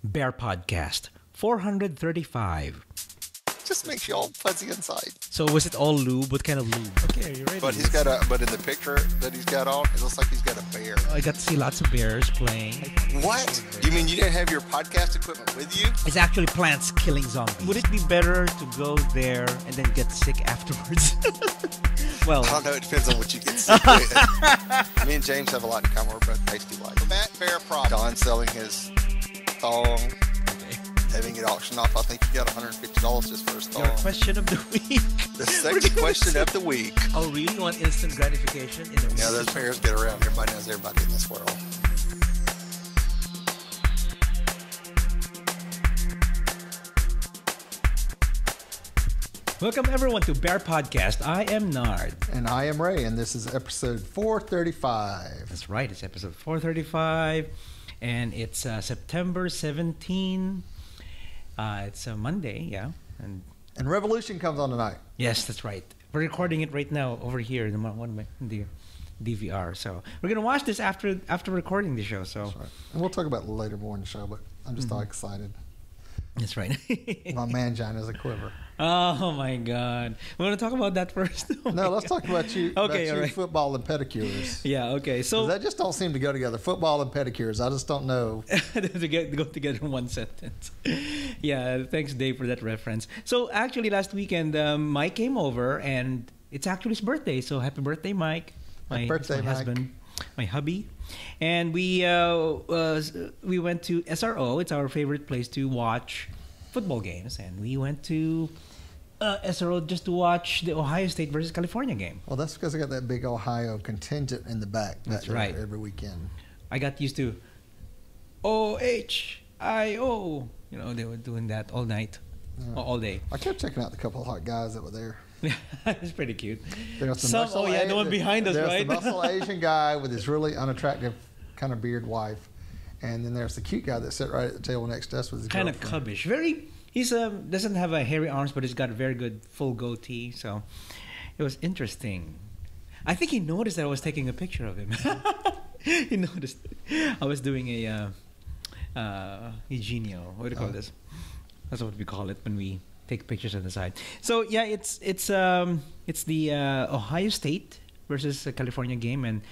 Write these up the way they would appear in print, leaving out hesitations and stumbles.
BearPodcast 435. Just makes you all fuzzy inside. So was it all lube? What kind of lube? Okay, are you ready? But but in the picture that he's got on, it looks like he's got a bear. I got to see lots of bears playing. What? You mean you didn't have your podcast equipment with you? It's actually plants killing zombies. Would it be better to go there and then get sick afterwards? Well, I don't know. It depends on what you get sick with. Me and James have a lot in common. We're both pasty white. That bear prop. Don selling his thong. Having it auctioned off. I think he got $150 just for his thong. Your question of the week. The second question of the week. Oh, really? You want instant gratification? Yeah, those bears get around. Everybody knows everybody in this world. Welcome, everyone, to Bear Podcast. I am Nard. And I am Ray, and this is episode 435. That's right. It's episode 435, and it's September 17. It's a Monday, yeah. And Revolution comes on tonight. Yes, that's right. We're recording it right now over here in the DVR. So we're going to watch this after recording the show. So That's right. And we'll talk about it later more in the show, but I'm just all excited. That's right. My mangina is a quiver. Oh my God! We want to talk about that first. Oh no, let's talk about you. Okay, all right. Football and pedicures. Yeah. Okay. So that just don't seem to go together. Football and pedicures. I just don't know. to go together in one sentence. Yeah. Thanks, Dave, for that reference. So actually, last weekend, Mike came over, and it's actually his birthday. So happy birthday, Mike! Happy birthday, my Mike. husband, my hubby, and we went to SRO. It's our favorite place to watch football games, and we went to SRO just to watch the Ohio State versus California game. Well, that's because I got that big Ohio contingent in the back. That's right. Every weekend. I got used to OHIO. You know, they were doing that all night, all day. I kept checking out the couple of hot guys that were there. It's pretty cute. There's the one behind us, right? There's the muscle Asian guy with his really unattractive kind of beard wife. And then there's the cute guy that sat right at the table next to us with his kind of girlfriend. cubbish. He's doesn't have a hairy arms, but he's got a very good full goatee. So it was interesting. I think he noticed that I was taking a picture of him. He noticed I was doing a Eugenio. What do you call this? That's what we call it when we take pictures on the side. So yeah, it's the Ohio State versus California game,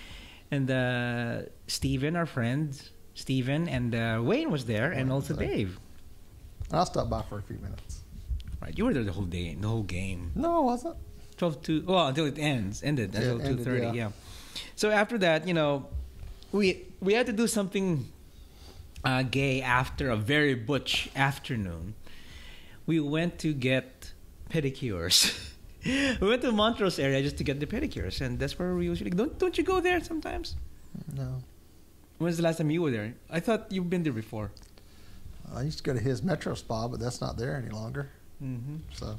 and Steven, our friend Steven, and Wayne was there, and also Dave. I stopped by for a few minutes. Right, you were there the whole day, the whole game. No, I wasn't. 12-2. Well, until it ended until 2:30. Yeah. So after that, you know, we had to do something gay after a very butch afternoon. We went to get pedicures. We went to the Montrose area just to get the pedicures, and that's where we usually don't you go there sometimes? No. When's the last time you were there? I thought you've been there before. I used to go to his Metro Spa, but that's not there any longer. Mm-hmm. So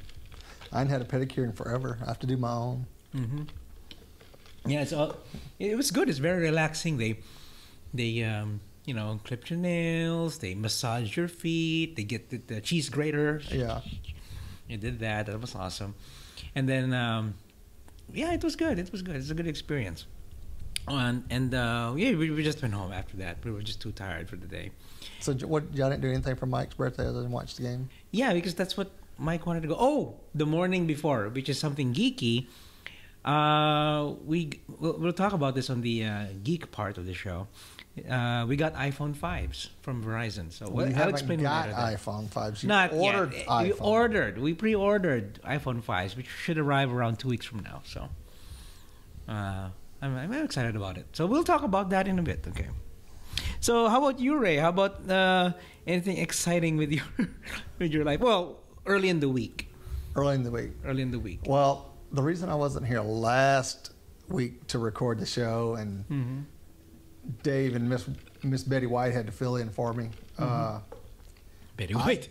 I ain't had a pedicure in forever. I have to do my own. Mm-hmm. Yeah, it was good. It's very relaxing. They Krypton Nails. They massage your feet. They get the cheese grater. Yeah. You did that. That was awesome. And then, yeah, it was good. It was good. It's a good experience. Yeah, we just went home after that. We were just too tired for the day. So y'all didn't do anything for Mike's birthday other than watch the game? Yeah, because that's what Mike wanted to go. Oh, the morning before, which is something geeky. We'll talk about this on the geek part of the show. We got iPhone 5s from Verizon. So I'll explain got later. iPhone 5s. You Not ordered yet. iPhone. We pre-ordered iPhone 5s, which should arrive around 2 weeks from now. So I'm excited about it. So we'll talk about that in a bit. Okay. So how about you, Ray? How about anything exciting with your life? Well, early in the week. Early in the week. Well, the reason I wasn't here last week to record the show, and Dave and Miss Betty White had to fill in for me. Betty White.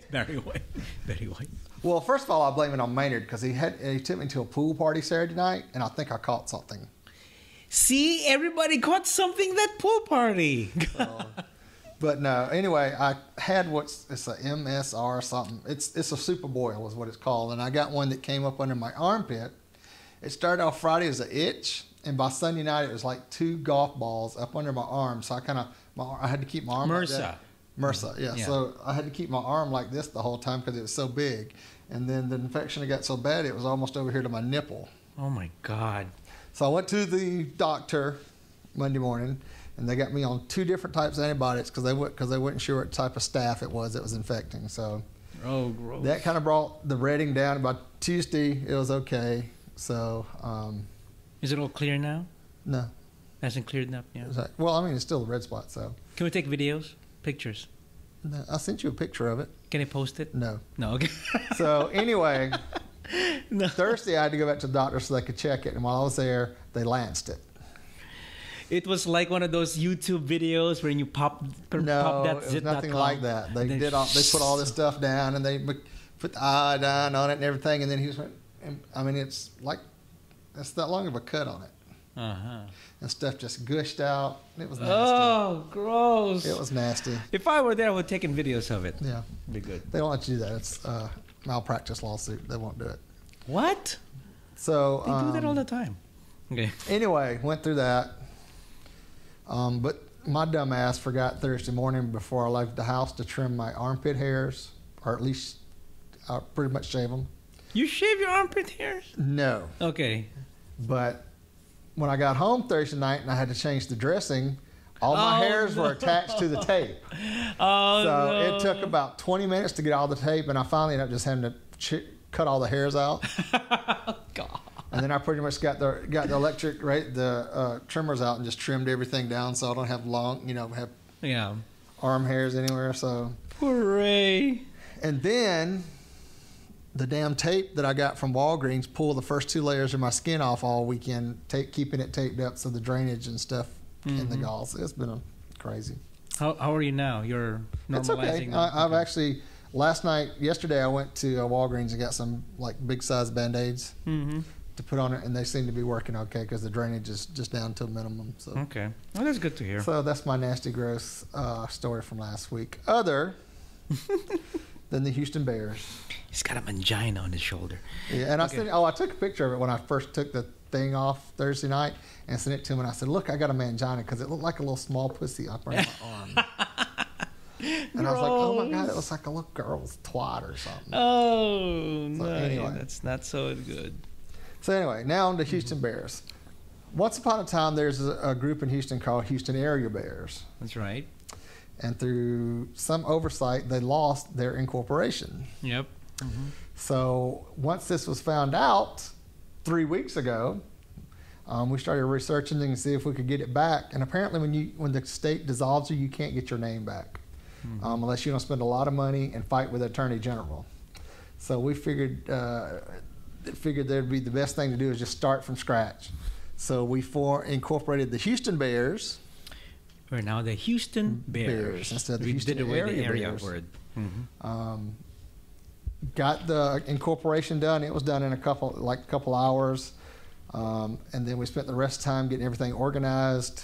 Well, first of all, I blame it on Maynard because he took me to a pool party Saturday night, and I think I caught something. See, everybody caught something that pool party. But no, anyway, I had it's a MSR something. It's a Super Boil is what it's called, and I got one that came up under my armpit. It started off Friday as an itch, and by Sunday night it was like 2 golf balls up under my arm. So I had to keep my arm. MRSA. MRSA, yeah. So I had to keep my arm like this the whole time because it was so big. And then the infection had got so bad, it was almost over here to my nipple. Oh, my God. So I went to the doctor Monday morning, and they got me on 2 different types of antibiotics because they weren't sure what type of staph it was that was infecting. So gross. That kind of brought the redding down. By Tuesday, it was okay. So is it all clear now? No. Hasn't cleared up yet? Well, I mean, it's still a red spot, so. Can we take videos? Pictures? No, I sent you a picture of it. Can I post it? No. No, okay. So anyway, no. Thursday I had to go back to the doctor so they could check it. And while I was there, they lanced it. It was like one of those YouTube videos where you pop that it was nothing like that. They put all this stuff down and they put the iodine on it and everything. And then he just went, I mean, it's that long of a cut on it. Uh-huh. And stuff just gushed out. It was nasty. Oh, gross. It was nasty. If I were there, I would have taken videos of it. Yeah. It'd be good. They don't let you do that. It's malpractice lawsuit. They won't do it. What? So they do that all the time. Okay. Anyway, went through that. But my dumb ass forgot Thursday morning before I left the house to trim my armpit hairs, or at least pretty much shave them. You shave your armpit hairs? No. Okay. But when I got home Thursday night and I had to change the dressing, all my hairs were attached to the tape. It took about 20 minutes to get all the tape, and I finally ended up just having to cut all the hairs out. God. And then I pretty much got the electric trimmers out and just trimmed everything down so I don't have long, arm hairs anywhere. So poor Ray. And then the damn tape that I got from Walgreens pulled the first 2 layers of my skin off all weekend, keeping it taped up so the drainage and stuff in the galls. It's been crazy. How are you now? You're normalizing. It's okay. I've actually yesterday I went to Walgreens and got some like big size Band-Aids to put on it, and they seem to be working okay because the drainage is just down to a minimum. So okay, well that's good to hear. So that's my nasty gross story from last week. Other than the Houston Bears. He's got a mangina on his shoulder. Yeah, and I took a picture of it when I first took the thing off Thursday night and sent it to him, and I said, look, I got a mangina because it looked like a little small pussy up on my arm. And I was like, oh my God, it looks like a little girl's twat or something. Oh, no, anyway. That's not so good. So anyway, now on the Houston Bears. Once upon a time, there's a group in Houston called Houston Area Bears. That's right. And through some oversight, they lost their incorporation. Yep. Mm-hmm. So once this was found out 3 weeks ago, we started researching to see if we could get it back. And apparently when the state dissolves you can't get your name back unless you don't spend a lot of money and fight with the Attorney General. So we figured there'd be the best thing to do is just start from scratch. So we incorporated the Houston Bears. We're now the Houston Bears. Instead of the we Houston did it with the area Bears. word. Mm-hmm. Got the incorporation done. It was done in a couple hours. And then we spent the rest of the time getting everything organized,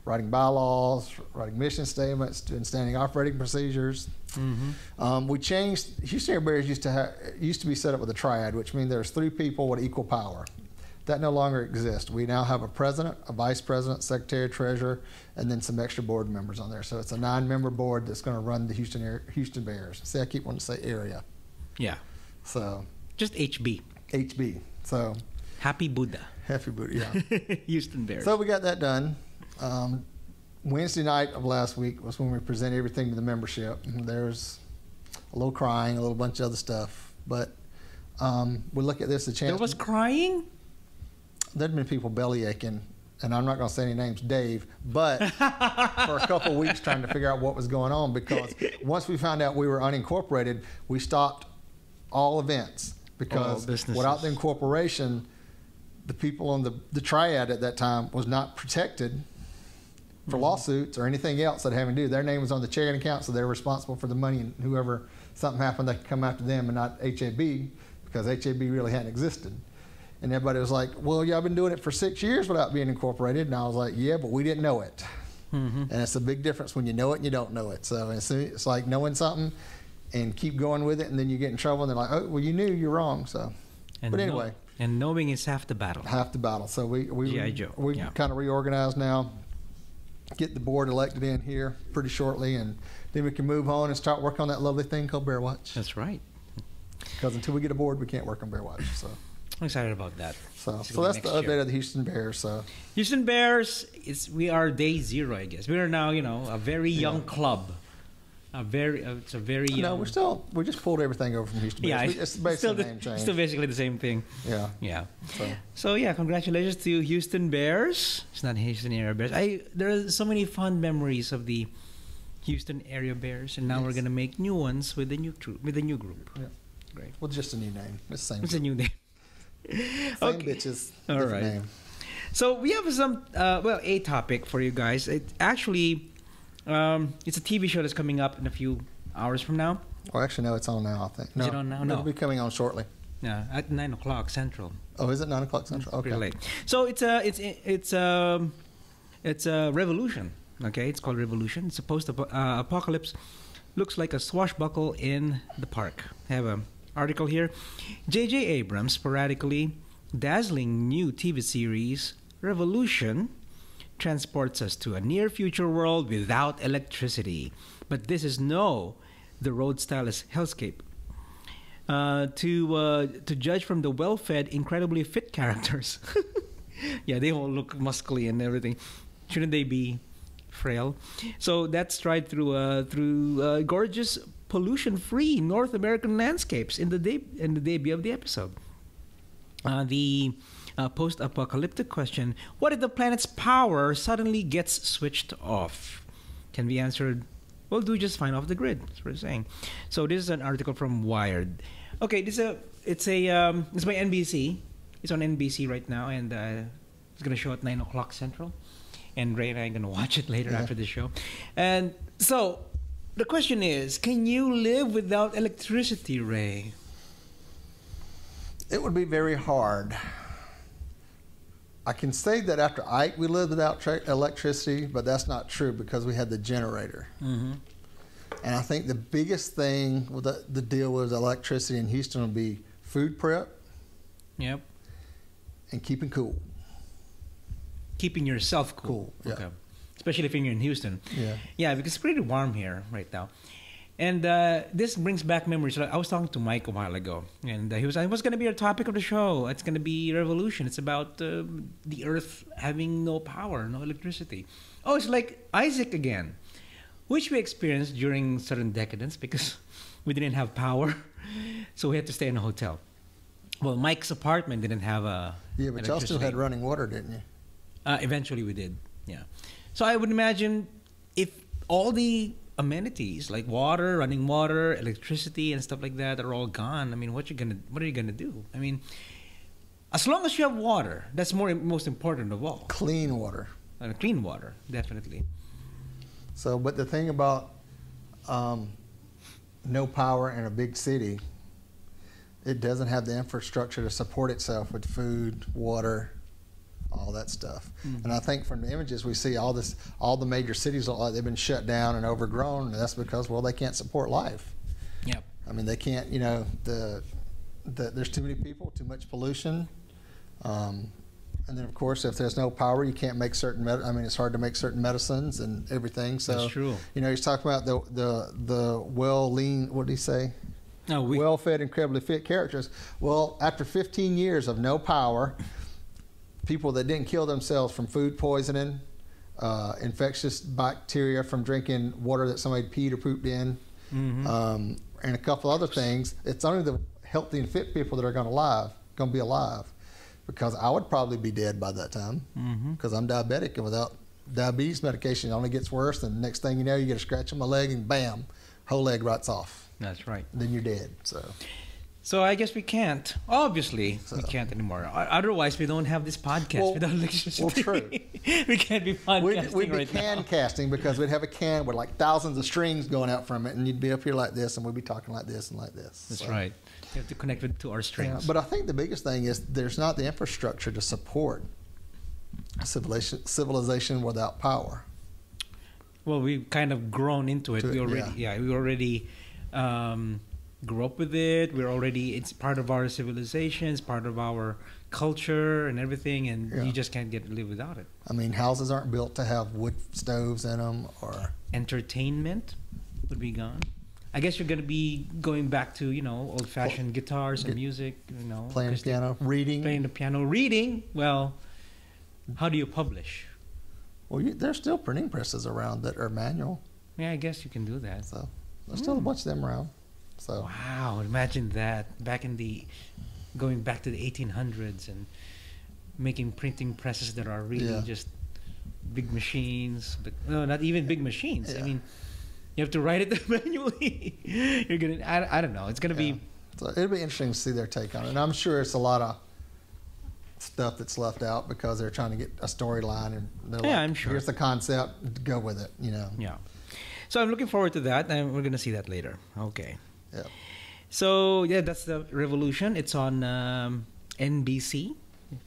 writing bylaws, writing mission statements, doing standing operating procedures. Mm-hmm. We changed. Houston Area Bears used to be set up with a triad, which means there's 3 people with equal power. That no longer exists. We now have a president, a vice president, secretary, treasurer, and then some extra board members on there. So it's a 9-member board that's going to run the Houston Bears. See, I keep wanting to say area. Yeah. So just HB. HB. So Happy Buddha. Happy Buddha. Yeah. Houston Bears. So we got that done. Wednesday night of last week was when we presented everything to the membership. There's a little crying, a little bunch of other stuff, but we look at this a chance. There was crying? There'd been people belly aching, and I'm not going to say any names, Dave, but for a couple of weeks trying to figure out what was going on, because once we found out we were unincorporated, we stopped all events because without the incorporation, the people on the triad at that time was not protected for lawsuits or anything else that having to do. Their name was on the checking account, so they were responsible for the money, and whoever something happened, they could come after them and not HAB, because HAB really hadn't existed. And everybody was like, well, y'all been doing it for 6 years without being incorporated. And I was like, yeah, but we didn't know it. Mm-hmm. And it's a big difference when you know it and you don't know it. So it's like knowing something and keep going with it, and then you get in trouble, and they're like, oh, well, you knew, you're wrong. So, but anyway. And knowing is half the battle. Half the battle. So we G.I. Joe. kind of reorganized now. get the board elected in here pretty shortly, and then we can move on and start working on that lovely thing called Bear Watch. That's right. Because until we get a board, we can't work on Bear Watch. So I'm excited about that. So that's the update of the Houston Bears. So Houston Bears, we are day 0, I guess. We are now, a very young club. It's a very young. No, we just pulled everything over from Houston Bears. Yeah, it's basically name change. Still basically the same thing. Yeah. So yeah, congratulations to Houston Bears. It's not Houston area Bears. There are so many fond memories of the Houston area Bears, and now we're gonna make new ones with the new group. Yeah. Great. Well, just a new name. It's the same. It's a new name. Same bitches. All right. Name. So we have some a topic for you guys. It actually. It's a TV show that's coming up in a few hours from now. Well, actually, no, it's on now, I think. No, is it on now? No. It'll be coming on shortly. Yeah, at 9 o'clock Central. Oh, is it 9 o'clock Central? Okay. Pretty late. So it's a Revolution. Okay, it's called Revolution. It's a post-apocalypse. Looks like a swashbuckle in the park. I have an article here. J.J. Abrams' sporadically dazzling new TV series, Revolution, transports us to a near future world without electricity. But this is the road stylist hellscape. To judge from the well-fed, incredibly fit characters. Yeah, they all look muscly and everything. Shouldn't they be frail? So that's tried through gorgeous, pollution-free North American landscapes in the debut of the episode. The post-apocalyptic question: what if the planet's power suddenly gets switched off? Can be answered. Well, do just fine off the grid. That's what we're saying. So this is an article from Wired. Okay, it's by NBC. It's on NBC right now, and it's gonna show at 9 o'clock Central. And Ray and I are gonna watch it later after the show. And so the question is: can you live without electricity, Ray? It would be very hard. I can say that after Ike we lived without electricity, but that's not true because we had the generator. Mm-hmm. And I think the biggest thing with the deal with electricity in Houston would be food prep. Yep. And keeping cool. Keeping yourself cool. Yeah. Okay. Especially if you're in Houston. Yeah. Yeah, because it's pretty warm here right now. And this brings back memories. I was talking to Mike a while ago, and he was like, what's going to be our topic of the show? It's going to be Revolution. It's about the Earth having no power, no electricity. Oh, it's like Isaac again, which we experienced during Southern Decadence because we didn't have power, so we had to stay in a hotel. Well, Mike's apartment didn't have a Yeah, but y'all still had running water, didn't you? Eventually we did, yeah. So I would imagine if all the amenities like water, running water, electricity, and stuff like that are all gone. I mean, what are you gonna do? I mean, as long as you have water, that's most important of all. Clean water. Clean water, definitely. So, but the thing about no power in a big city, it doesn't have the infrastructure to support itself with food, water, all that stuff. Mm-hmm. And I think from the images we see all the major cities look like they've been shut down and overgrown, and that's because, well, they can't support life. Yep. I mean, they can't, there's too many people, too much pollution. And then, of course, if there's no power, you can't make it's hard to make certain medicines and everything. So, that's true. He's talking about the what did he say? Well-fed, incredibly fit characters. Well, after 15 years of no power, people that didn't kill themselves from food poisoning, infectious bacteria from drinking water that somebody peed or pooped in, and a couple other things. It's only the healthy and fit people that are going to be alive, because I would probably be dead by that time because I'm diabetic, and without diabetes medication, it only gets worse. And the next thing you know, you get a scratch on my leg, and bam, whole leg rots off. That's right. Then you're dead. So I guess we can't. Obviously, we can't anymore. Otherwise, we don't have this podcast without electricity. Well, true. We can't be podcasting we'd be right now. casting because we'd have a can with like thousands of strings going out from it, and you'd be up here like this, and we'd be talking like this and like this. That's right. You have to connect it to our strings. Yeah, but I think the biggest thing is there's not the infrastructure to support civilization without power. Well, we've kind of grown into it. We already grew up with it. It's part of our civilization. It's part of our culture and everything, and you just can't live without it. I mean, houses aren't built to have wood stoves in them, or entertainment would be gone. I guess you're going to be going back to, old-fashioned guitars and music, playing the piano, reading. Well, how do you publish? Well, there's still printing presses around that are manual. Yeah, I guess you can do that. So there's still a bunch of them around. So wow, imagine that going back to the 1800s and making printing presses that are really just big machines, but no, not even big machines. I mean, you have to write it manually. I don't know. It's gonna be. So it'll be interesting to see their take on it. And I'm sure it's a lot of stuff that's left out because they're trying to get a storyline, and they're like, I'm sure. Here's the concept, go with it. Yeah. So I'm looking forward to that, and we're gonna see that later. Okay. Yeah. So that's the Revolution. It's on NBC.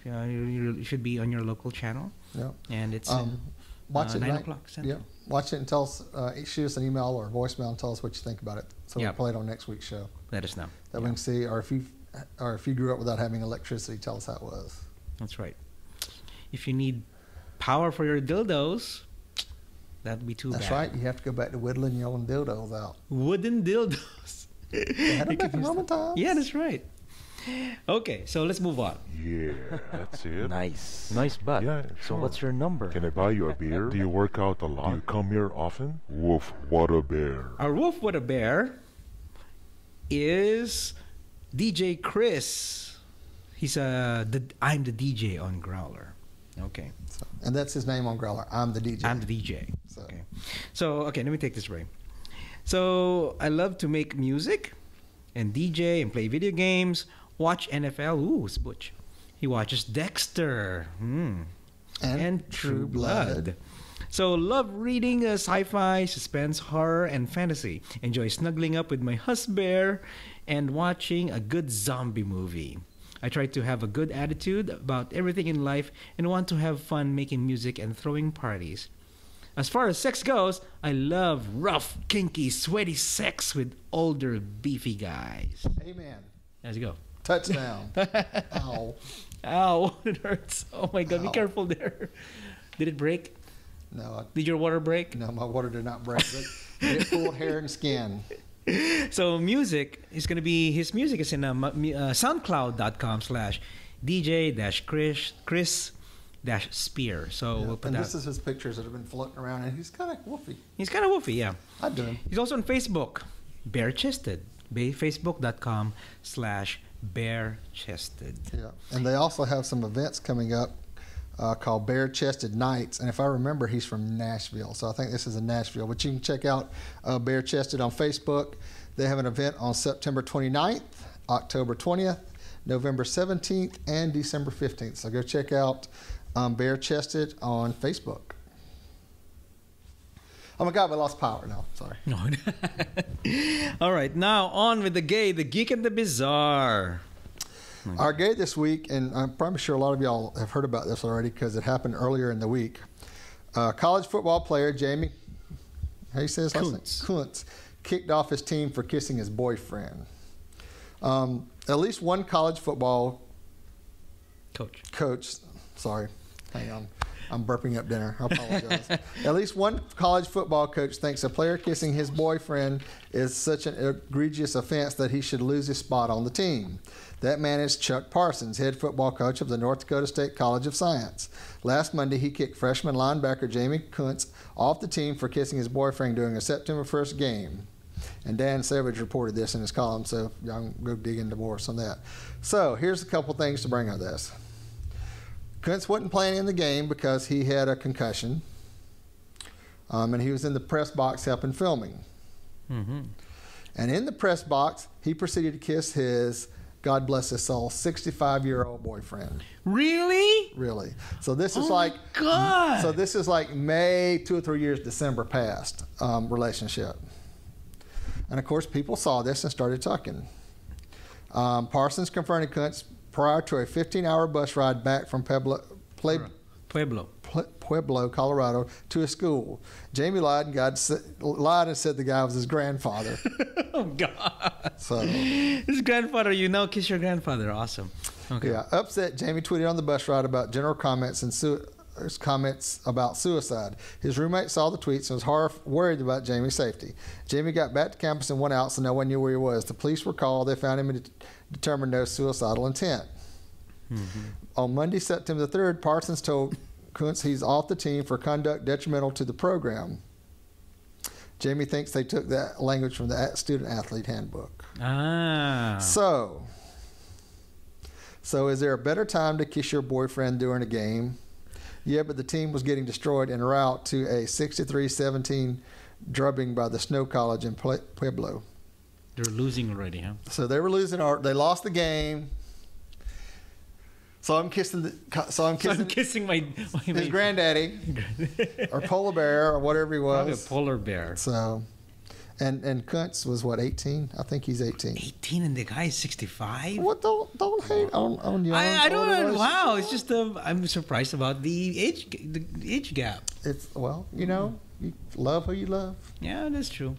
You should be on your local channel. Yeah. And it's watch it 9 o'clock. Yeah. Watch it and tell us. Shoot us an email or voicemail and tell us what you think about it. So we'll play it on next week's show. Let us know. That we can see, or if you grew up without having electricity, tell us how it was. That's right. If you need power for your dildos, that'd be too bad. That's right. You have to go back to whittling your own dildos out. Wooden dildos. They had them back in Roman times. Yeah, that's right. Okay, so let's move on. Yeah, that's it. Nice butt. Yeah, So sure. what's your number? Can I buy you a beer? Do you work out a lot? Do you come here often? Woof, what a bear. Our Wolf What a Bear is DJ Chris. He's I'm the DJ on Growler. Okay. And that's his name on Growler. I'm the DJ. I'm the DJ. Okay, let me take this break. So I love to make music and DJ and play video games, watch NFL. Ooh, it's Butch. He watches Dexter. And True Blood. So love reading sci-fi, suspense, horror, and fantasy. Enjoy snuggling up with my husband and watching a good zombie movie. I try to have a good attitude about everything in life and want to have fun making music and throwing parties. As far as sex goes, I love rough, kinky, sweaty sex with older, beefy guys. Amen. There you go. Touchdown. Ow. Ow, it hurts. Oh my God, be careful there. Did it break? No. Did your water break? No, my water did not break. But it pulled hair and skin. So music is going to be, his music is in soundcloud.com/DJ-Chris-Spear. So we'll put that. This is his pictures that have been floating around, and he's kind of woofy. He's kind of woofy, yeah. I'd do him. He's also on Facebook, Bearchested, Facebook.com/Bearchested. Yeah, and they also have some events coming up called Bearchested Nights, and if I remember, he's from Nashville, so I think this is in Nashville. But you can check out Bearchested on Facebook. They have an event on September 29th, October 20th, November 17th, and December 15th. So go check out Bearchested on Facebook. Oh my God, we lost power now. Sorry. No. All right, now on with the gay, the geek, and the bizarre. Our gay this week, and I'm probably sure a lot of y'all have heard about this already because it happened earlier in the week. College football player Jamie, how you say his last name? Kuntz, kicked off his team for kissing his boyfriend. At least one college football coach, sorry, hang on. I'm burping up dinner. I apologize. At least one college football coach thinks a player kissing his boyfriend is such an egregious offense that he should lose his spot on the team. That man is Chuck Parsons, head football coach of the North Dakota State College of Science. Last Monday, he kicked freshman linebacker Jamie Kuntz off the team for kissing his boyfriend during a September 1st game. And Dan Savage reported this in his column, so y'all can go dig into more on that. So here's a couple things to bring out of this. Kuntz wasn't playing in the game because he had a concussion, and he was in the press box helping filming. Mm-hmm. And in the press box, he proceeded to kiss his, God bless his soul, 65-year-old boyfriend. Really? Really. So this is God. So this is like May 2 or 3 years, December past relationship. And of course, people saw this and started talking. Parsons confronted Kuntz prior to a 15-hour bus ride back from Pueblo, Pueblo, Colorado, to a school. Jamie lied and said the guy was his grandfather. Oh, God. So his grandfather, you know, kiss your grandfather. Awesome. Okay. Yeah, upset, Jamie tweeted on the bus ride about general comments and comments about suicide. His roommate saw the tweets and was worried about Jamie's safety. Jamie got back to campus and went out, so no one knew where he was. The police were called. They found him and determined no suicidal intent. Mm-hmm. On Monday, September the 3rd, Parsons told Kuntz he's off the team for conduct detrimental to the program. Jamie thinks they took that language from the student-athlete handbook. Ah. So is there a better time to kiss your boyfriend during a game? Yeah, but the team was getting destroyed en route to a 63-17 drubbing by the Snow College in Pueblo. They're losing already, huh? So they were losing. They lost the game. So I'm kissing my his granddaddy, or polar bear, or whatever he was. Probably a polar bear. So, and Kuntz was what, 18? I think he's 18. 18, and the guy is 65. What? Don't hate on young. I don't know. Wow, it's just I'm surprised about the age gap. It's you love who you love. Yeah, that's true.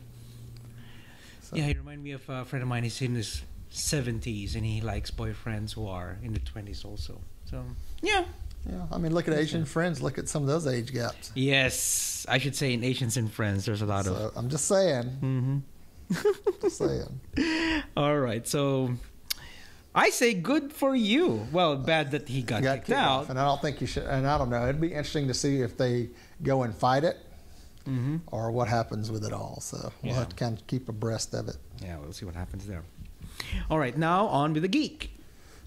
So. Yeah, he reminded me of a friend of mine. He's in his 70s, and he likes boyfriends who are in the 20s also. So, yeah. Yeah, I mean, look at Asian friends. Look at some of those age gaps. Yes, I should say in Asians and Friends, there's a lot of... I'm just saying. Mm-hmm. Just saying. All right, so I say good for you. Well, bad that he got kicked out. And I don't think you should. And I don't know. It'd be interesting to see if they go and fight it. Mm-hmm. Or what happens with it all. So we'll have to kind of keep abreast of it. Yeah, we'll see what happens there. All right, now on with the geek.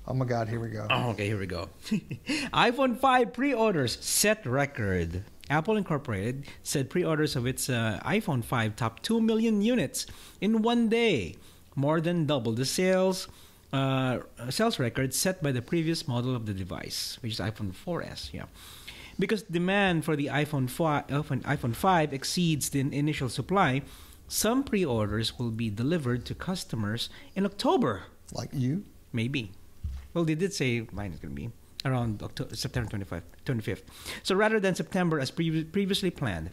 Oh my God, here we go. Oh, okay, here we go. iPhone 5 pre-orders set record. Apple Incorporated said pre-orders of its iPhone 5 topped 2 million units in one day, more than double the sales record set by the previous model of the device, which is iPhone 4S. Yeah. Because demand for the iPhone 5 exceeds the initial supply, some pre-orders will be delivered to customers in October. Like you? Maybe. Well, they did say mine is going to be around September 25th. So rather than September as previously planned,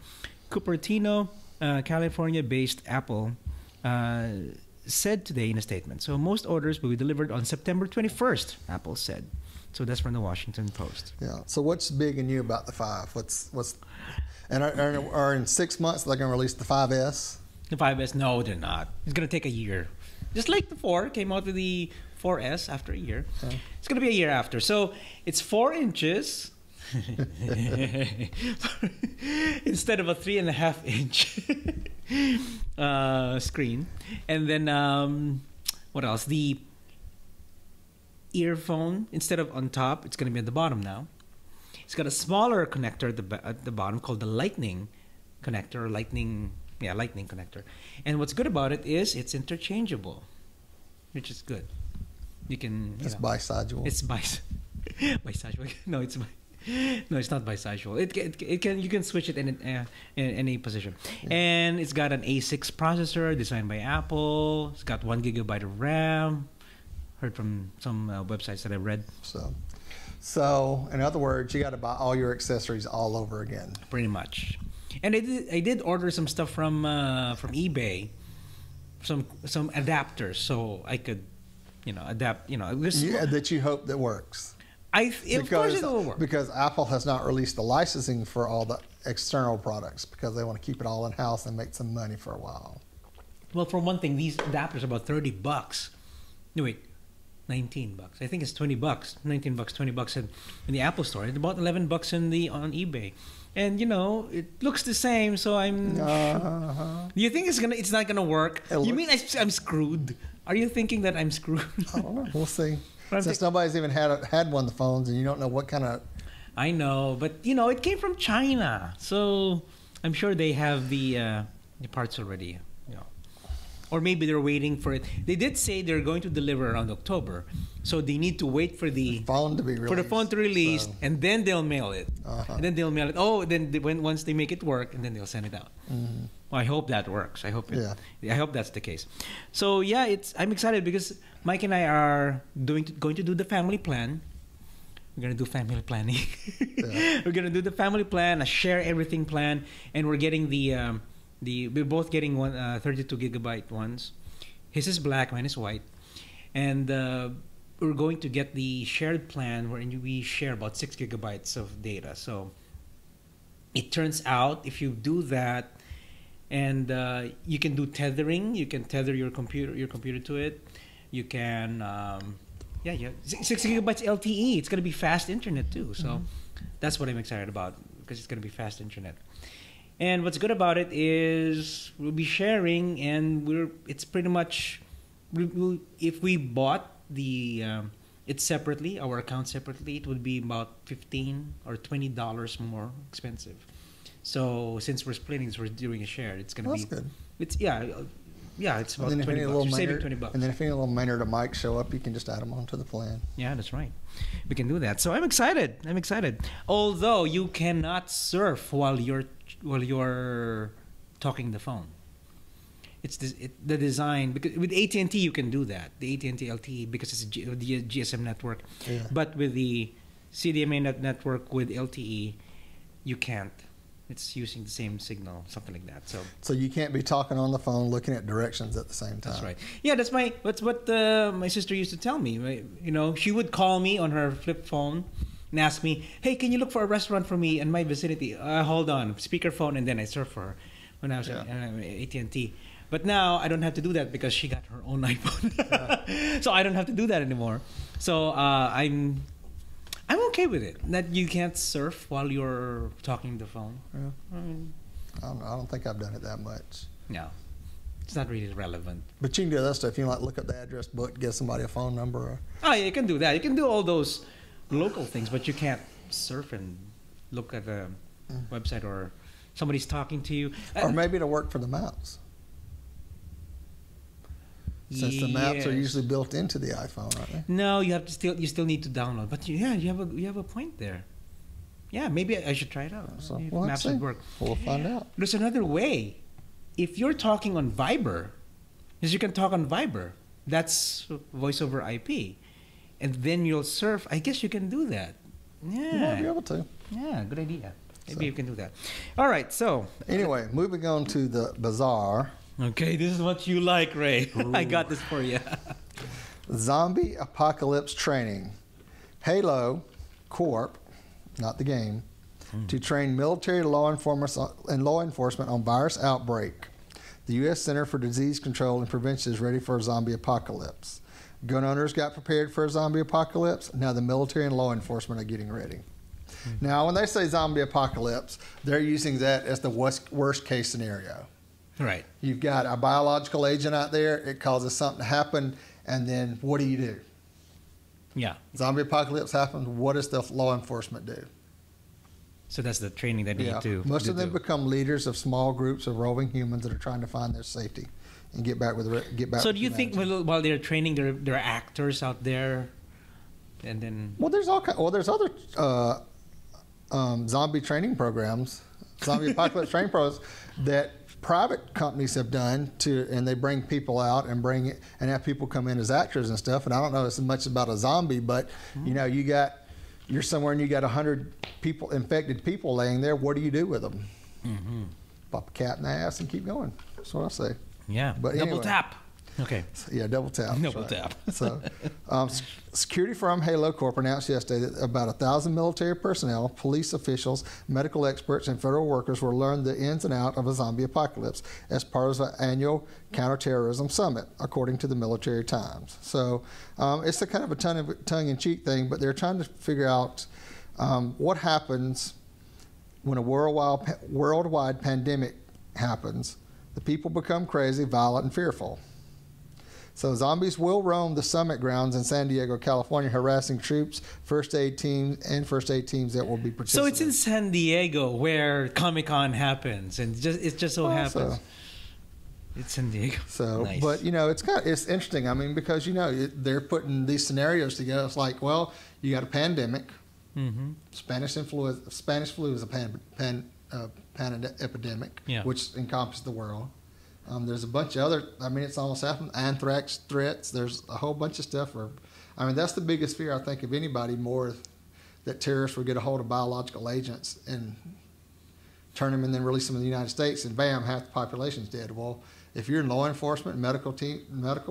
Cupertino, California-based Apple said today in a statement. So most orders will be delivered on September 21st, Apple said. So that's from the Washington Post. Yeah. So what's big and new about the 5? And are in 6 months they're going to release the 5S? The 5S? No, they're not. It's going to take a year. Just like the 4 came out with the 4S after a year. Okay. It's going to be a year after. So it's 4 inches instead of a 3.5 inch screen. And then what else? The earphone, instead of on top, it's going to be at the bottom now. It's got a smaller connector at the bottom called the Lightning connector, Lightning connector. And what's good about it is it's interchangeable, which is good. You can. It's bisexual. It's bisexual. No, it's not bisexual. It can you can switch it in any position. Yeah. And it's got an A6 processor designed by Apple. It's got 1 GB of RAM. Heard from some websites that I read. So in other words, you got to buy all your accessories all over again. Pretty much. And I did order some stuff from eBay, some adapters, so I could, adapt. That you hope that works. Of course it will work. Because Apple has not released the licensing for all the external products because they want to keep it all in house and make some money for a while. Well, for one thing, these adapters are about $30. No, wait. $19. I think it's $20. $19, $20 in the Apple Store. It's about $11 on eBay. And it looks the same, so I'm. Do you think it's not gonna work? You mean I'm screwed? Are you thinking that I'm screwed? I don't know. We'll see. Since nobody's even had one of the phones, and you don't know what kind of. I know, but it came from China, so I'm sure they have the parts already. Or maybe they're waiting for it. They did say they're going to deliver around October, so they need to wait for the phone to be released. For the phone to release, and then they'll mail it. And then they'll mail it. Oh, then once they make it work, and then they'll send it out. Mm-hmm. Well, I hope that works. I hope that's the case. So yeah, I'm excited because Mike and I are going to do the family plan. We're gonna do family planning. Yeah. We're gonna do the family plan, a share everything plan, and we're getting we're both getting 32 gigabyte ones. His is black, mine is white, and we're going to get the shared plan wherein we share about 6 gigabytes of data. So it turns out if you do that, and you can do tethering, you can tether your computer to it. You can. 6 gigabytes LTE. It's going to be fast internet too. So that's what I'm excited about, because it's going to be fast internet. And what's good about it is we'll be sharing, and it's pretty much, if we bought it separately, our account separately, it would be about $15 or $20 more expensive. So since we're splitting, we're doing a share. It's going to be. That's good. It's about $20. You're saving $20. And then if any little Maynard or Mike show up, you can just add them onto the plan. Yeah, that's right. We can do that. So I'm excited. Although you cannot surf while you're talking the phone. It's the design, because with AT&T you can do that. The AT&T LTE, because it's the GSM network. Yeah. But with the CDMA network with LTE, you can't. It's using the same signal, something like that. So you can't be talking on the phone, looking at directions at the same time. That's right. Yeah, that's what my sister used to tell me. Right? You know, she would call me on her flip phone and ask me, "Hey, can you look for a restaurant for me in my vicinity?" Hold on, speakerphone, and then I surf for her when I was at AT&T. But now I don't have to do that because she got her own iPhone, so I don't have to do that anymore. So I'm okay with it, that you can't surf while you're talking the phone. Yeah. I don't think I've done it that much. No, it's not really relevant. But you can do that stuff. You can look up the address book, give somebody a phone number. Oh, yeah, you can do that. You can do all those local things, but you can't surf and look at a website, or somebody's talking to you. Or maybe to work for the maps. Since the maps are usually built into the iPhone, aren't they? No, you still need to download. But you have a point there. Yeah, maybe I should try it out. So, if well, maps would work. We'll find out. There's another way. If you're talking on Viber, because you can talk on Viber, that's voice over IP, and then you'll surf. I guess you can do that. Yeah, You might be able to. Yeah, good idea. Maybe you can do that. All right. So anyway, moving on to the Bazaar. Okay, this is what you like, Ray. I got this for you. Zombie Apocalypse Training. Halo Corp, not the game, to train military law enforcement on virus outbreak. The U.S. Center for Disease Control and Prevention is ready for a zombie apocalypse. Gun owners got prepared for a zombie apocalypse. Now the military and law enforcement are getting ready. Now, when they say zombie apocalypse, they're using that as the worst case scenario. Right. You've got a biological agent out there. It causes something to happen, and then what do? Yeah. Zombie apocalypse happens. What does the law enforcement do? So that's the training they need to. Most of them become leaders of small groups of roving humans that are trying to find their safety and get back with get back. So do you think while they're training, there are actors out there, and then? Well, there's there's other zombie training programs, zombie apocalypse training programs that private companies have done and they bring people out and have people come in as actors and stuff. And I don't know as much about a zombie, but you're somewhere and you got 100 infected people laying there. What do you do with them? Pop a cat in the ass and keep going. That's what I say. Yeah. But double anyway. tap. Okay. Yeah, double tap. Double tap. So, security firm Halo Corp announced yesterday that about 1,000 military personnel, police officials, medical experts, and federal workers will learn the ins and outs of a zombie apocalypse as part of the annual counterterrorism summit, according to the Military Times. So, it's a kind of a tongue-in-cheek thing, but they're trying to figure out what happens when a worldwide pandemic happens. The people become crazy, violent, and fearful. So zombies will roam the summit grounds in San Diego, California, harassing troops, first aid teams that will be participating. So it's in San Diego where Comic-Con happens, and it just so happens. It's San Diego. So, nice. But it's interesting. I mean, because they're putting these scenarios together. It's like, well, you got a pandemic. Spanish flu is a epidemic, which encompasses the world. There's a bunch of other, it's almost happened. Anthrax threats. There's a whole bunch of stuff. That's the biggest fear, I think, of anybody more that terrorists would get a hold of biological agents and turn them and then release them in the United States, and bam, half the population's dead. Well, if you're in law enforcement, medical,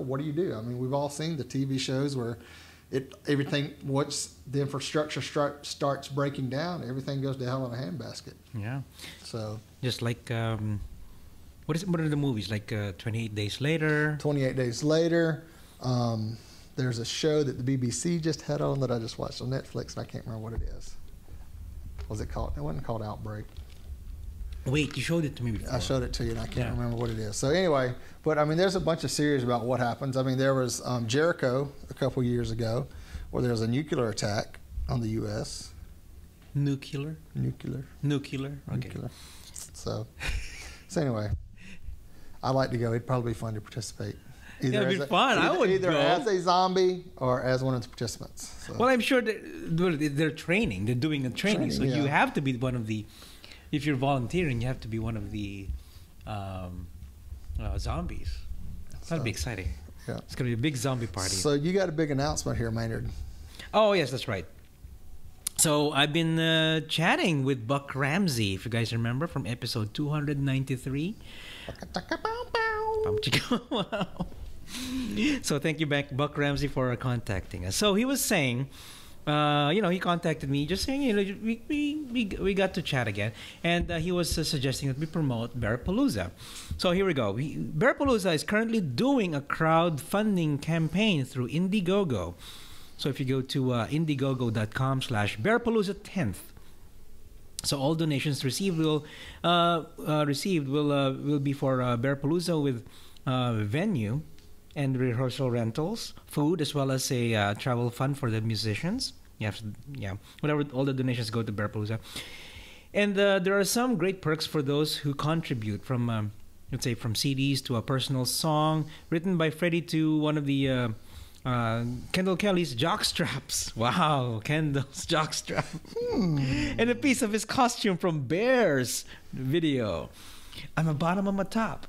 what do you do? I mean, we've all seen the TV shows where everything, once the infrastructure starts breaking down, everything goes to hell in a handbasket. Yeah. So just like what are the movies like 28 Days Later? 28 Days Later. There's a show that the BBC just had on that I just watched on Netflix, and I can't remember what it is. What was it called? It wasn't called Outbreak. Wait, you showed it to me before. I showed it to you, and I can't remember what it is. So anyway, but I mean, there's a bunch of series about what happens. I mean, there was Jericho a couple years ago, where there was a nuclear attack on the U.S. Nuclear. Okay. So anyway, I'd like to go. It'd probably be fun to participate. It'd be fun. I would either go. as a zombie or as one of the participants. So. Well, I'm sure they're training. They're doing a training, so you have to be one of the. If you're volunteering, you have to be one of the zombies. That'll be exciting. Yeah. It's going to be a big zombie party. So you got a big announcement here, Maynard. Oh, yes, that's right. So I've been chatting with Buck Ramsey, if you guys remember, from episode 293. So thank you, Buck Ramsey, for contacting us. So he was saying... he contacted me just saying, we got to chat again. And he was suggesting that we promote Bearpalooza. So here we go. Bearpalooza is currently doing a crowdfunding campaign through Indiegogo. So if you go to indiegogo.com/Bearpalooza10th, so all donations received will be for Bearpalooza with venue and rehearsal rentals, food, as well as a travel fund for the musicians. Whatever, all the donations go to Bearpalooza. And there are some great perks for those who contribute, from let's say from CDs to a personal song written by Freddie to one of the Kendall Kelly's jockstraps. Wow, Kendall's jockstrap. And a piece of his costume from Bear's video. I'm a bottom, I'm a top.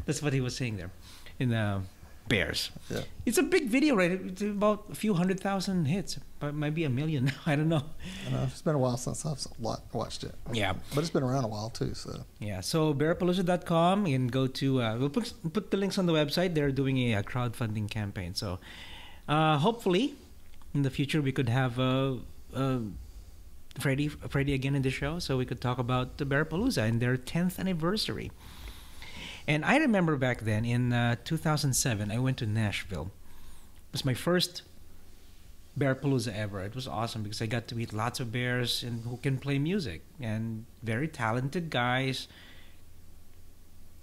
That's what he was saying there. In Bears. Yeah. It's a big video, right? It's about a few 100,000 hits, but maybe 1 million now. I don't know. It's been a while since I've watched it. Yeah. But it's been around a while too. So yeah. So bearpalooza.com, and go to we'll put the links on the website. They're doing a crowdfunding campaign. So hopefully in the future we could have Freddie again in the show, so we could talk about the Bearpalooza and their 10th anniversary. And I remember back then, in 2007, I went to Nashville. It was my first Bearpalooza ever. It was awesome because I got to meet lots of bears and who can play music. And very talented guys.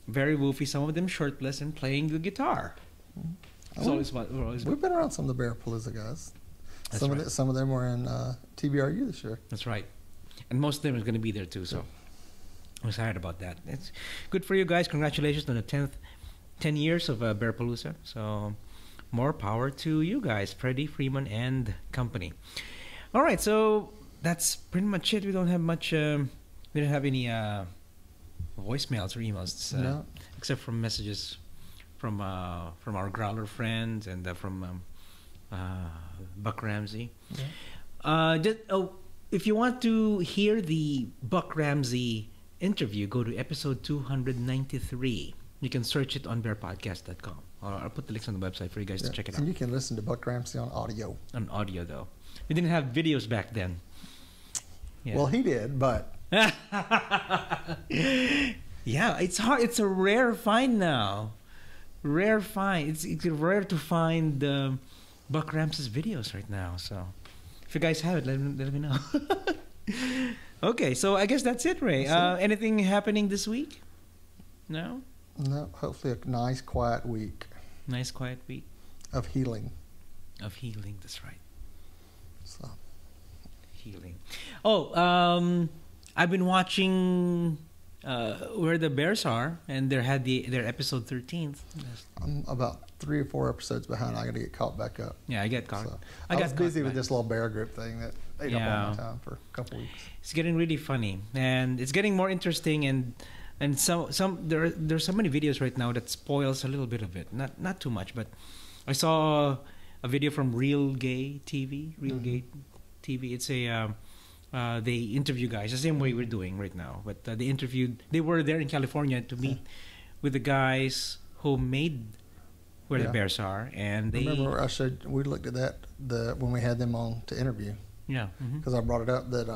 Very woofy, some of them shirtless and playing the guitar. We've been around some of the Bearpalooza guys. Some of them were in TBRU this year. That's right. And most of them are going to be there too, so... I'm excited about that. It's good for you guys. Congratulations on the 10 years of Bearpalooza. So more power to you guys, Freddie, Freeman, and company. All right, so that's pretty much it. We don't have much. We don't have any voicemails or emails, no. Except from messages from our growler friends and from Buck Ramsey. Yeah. If you want to hear the Buck Ramsey interview, go to episode 293. You can search it on BearPodcast.com. I'll put the links on the website for you guys to check it out. And you can listen to Buck Ramsey on audio. On audio, though. We didn't have videos back then. Yeah. Well, he did, but... Yeah, it's hard. It's a rare find now. Rare find. It's rare to find Buck Ramsey's videos right now. So if you guys have it, let me know. Okay, so I guess that's it, Ray. Anything happening this week? No? No, hopefully a nice, quiet week. Nice, quiet week. Of healing. Of healing, that's right. So. Healing. Oh, I've been watching Where the Bears Are, and their episode 13th. I'm about 3 or 4 episodes behind. I got to get caught back up. Yeah, I get caught. So, I was busy with this little bear group thing that ate up all my time for a couple weeks. It's getting really funny, and it's getting more interesting, and there's so many videos right now that spoils a little bit of it. Not too much, but I saw a video from Real Gay TV, Real Gay TV. It's a they interview guys the same way we're doing right now. But they were there in California to meet with the guys who made where the bears are, and they remember we looked at that when we had them on to interview. Yeah, because I brought it up that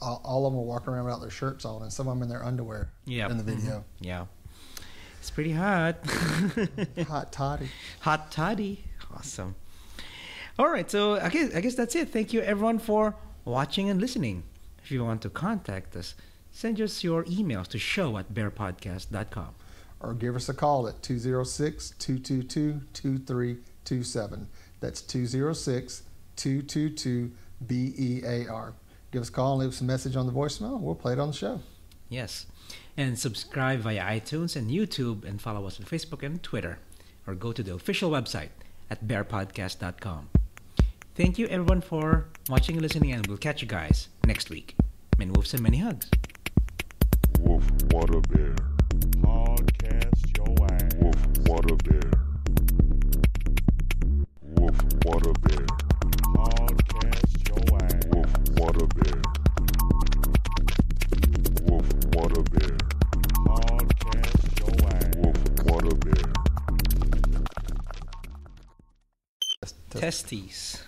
all of them were walking around without their shirts on, and some of them in their underwear. Yeah, in the video. Yeah, it's pretty hot. Hot toddy. Hot toddy. Awesome. All right, so I guess that's it. Thank you everyone for watching and listening. If you want to contact us, send us your emails to show@BearPodcast.com. Or give us a call at 206-222-2327. That's 206-222-BEAR. Give us a call and leave us a message on the voicemail. We'll play it on the show. Yes. And subscribe via iTunes and YouTube, and follow us on Facebook and Twitter. Or go to the official website at BearPodcast.com. Thank you everyone for watching and listening, and we'll catch you guys next week. Many wolves and many hugs. Woof, what a bear. Podcast your ass. Woof, what a bear. Woof, what a bear. Podcast your ass. Woof, what a bear. Woof, what a bear. Podcast your ass. Woof, what a bear. Testes.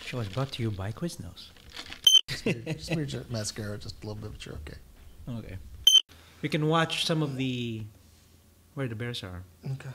Show is brought to you by Quiznos. Smear your mascara just a little bit, but you're okay. Okay. We can watch some of where the bears are. Okay.